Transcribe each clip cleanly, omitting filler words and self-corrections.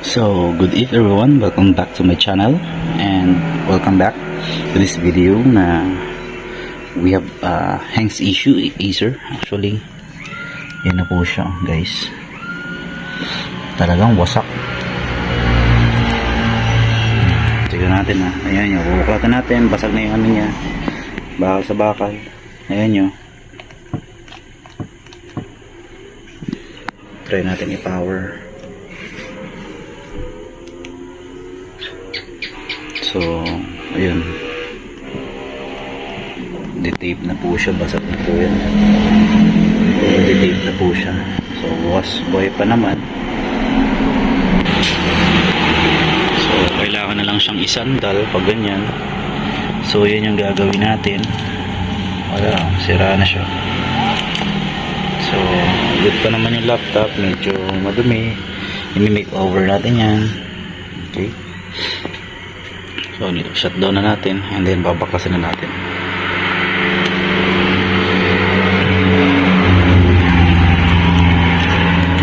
So, good evening everyone, welcome back to my channel and welcome back to this video na we have hangs issue, Acer. Actually, yan na po siya guys, talagang wasak. Tignan natin na, ayan yun, bubuklatan natin, basag na yung ano niya, bakal sa bakal, ayan yun. Try natin i-power. So, ayun. Detape na po siya. Basag na po yan. Detape na po siya. So, bukas buhay pa naman. So, kailangan na lang siyang isandal pag ganyan. So, yan yung gagawin natin. Wala, sira na siya. So, good pa naman yung laptop. Medyo madumi. I-make over natin yan. Okay. So, shutdown na natin and then babaklasin na natin.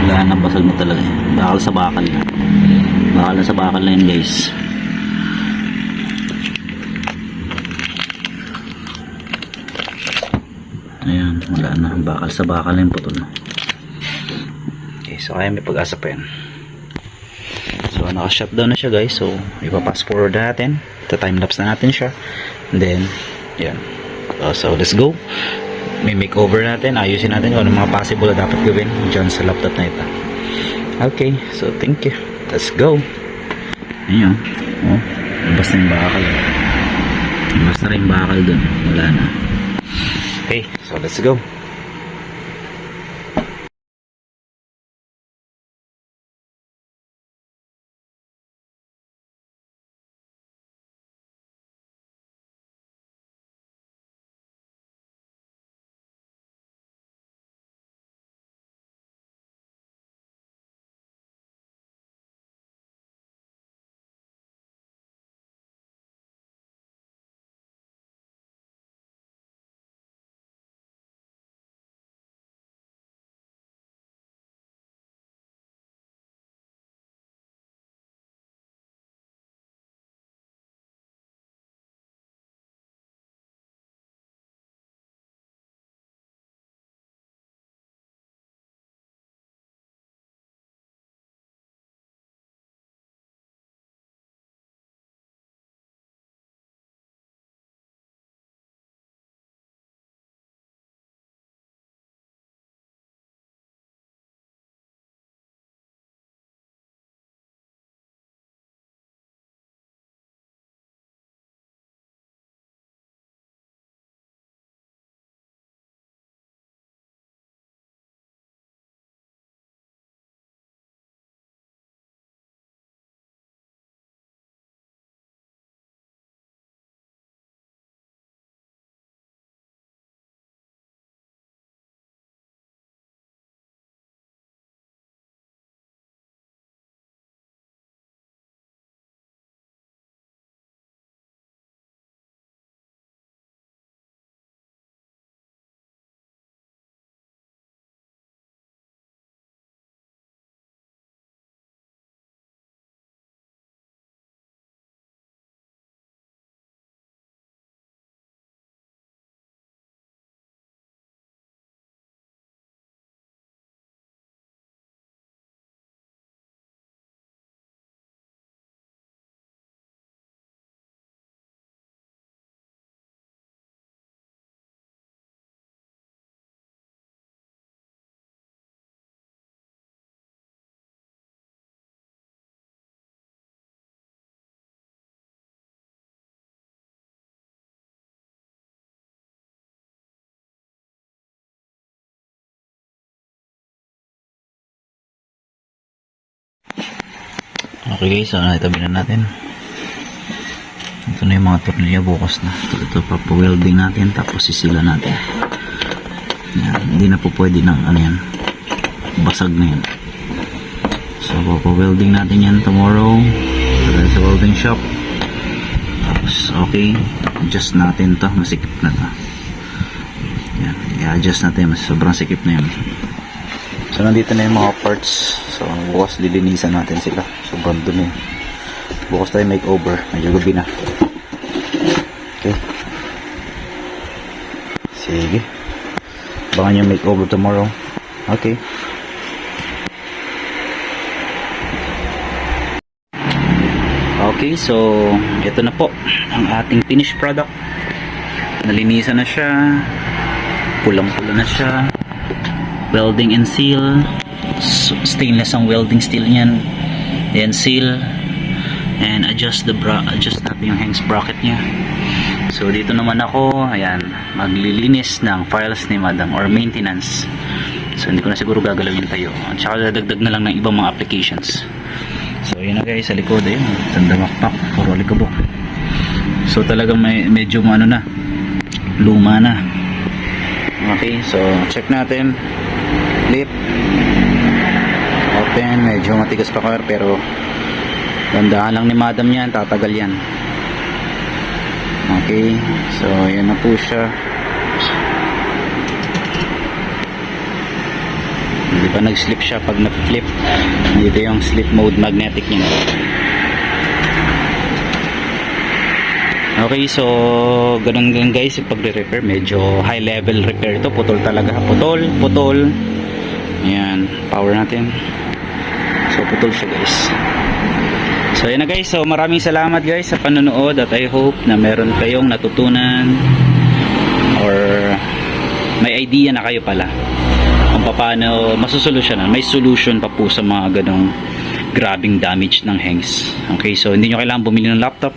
Wala na, basag na talaga. Bakal sa bakal na. Bakal na sa bakal na yun guys. Ayan, wala na. Bakal sa bakal na yun, putol na. Okay, so kaya may pag-asa pa yan. So, naka-shutdown na siya guys. So, ipa-fast forward natin. Ta-timelapse na natin siya. And then, yan. So, let's go. May makeover natin. Ayusin natin kung ano mga possible na dapat gawin dyan sa laptop na ito. Okay. So, thank you. Let's go. Ayan. Oh, basta yung bakal. Basta rin bakal dun. Wala na. Okay. So, let's go. Okay guys, so naitabi na natin. Ito na yung mga tornilyo, bukas na. Ito pa-welding natin, tapos sisila natin. Yan, hindi na po pwede ng ano yan, basag na yan. So pa-welding natin yan tomorrow sa welding shop. Tapos okay, adjust natin to, masikip na to. Yan, i-adjust natin, mas sobrang sikip na yan. So nandito na yung mga parts. So bukas lilinisan natin sila. Sobrang dumi. Bukas tayo makeover. Medyo gabi na. Okay. Sige. Abangan yung makeover tomorrow. Okay. Okay, so ito na po ang ating finished product. Nalinisan na siya. Pulang-pula na siya. Welding and seal. Stainless ang welding steel niyan. Then seal. And adjust natin yung hangs bracket niya. So dito naman ako, ayan, maglilinis ng files ni Madam or maintenance. So hindi ko na siguro gagalawin tayo. At saka dadagdag na lang ng ibang mga applications. So yun na guys, sa likod ayun, sandamakpak, puro alikabok. So talagang medyo ano na, luma na. Okay, so check natin. Flip. Open, medyo matigas pa car pero dandahan lang ni Madam yan, tatagal yan. Okay, so yan na po siya. Hindi pa nag-slip siya pag na-flip. Dito yung slip mode magnetic niya. Okay, so ganun ganun guys yung pagre-repair. Medyo high level repair to. Putol talaga. Putol. Ayan, power natin. So putol siya guys. So yun na guys, so maraming salamat guys sa panonood at I hope na meron kayong natutunan or may idea na kayo pala kung paano masusolusyonan. May solution pa po sa mga ganong grabing damage ng hangs. Okay, so hindi nyo kailangan bumili ng laptop.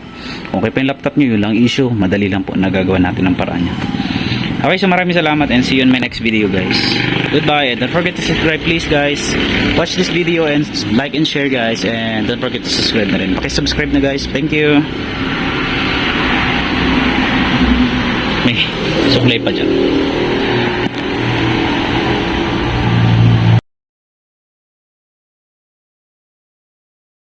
Okay pa yung laptop nyo, yun lang issue. Madali lang po, nagagawa natin ng paraan niya. Okay, so maraming salamat and see you in my next video guys. Goodbye and don't forget to subscribe please guys. Watch this video and like and share guys, and don't forget to subscribe na rin. Subscribe na guys. Thank you. May suklay pa dyan.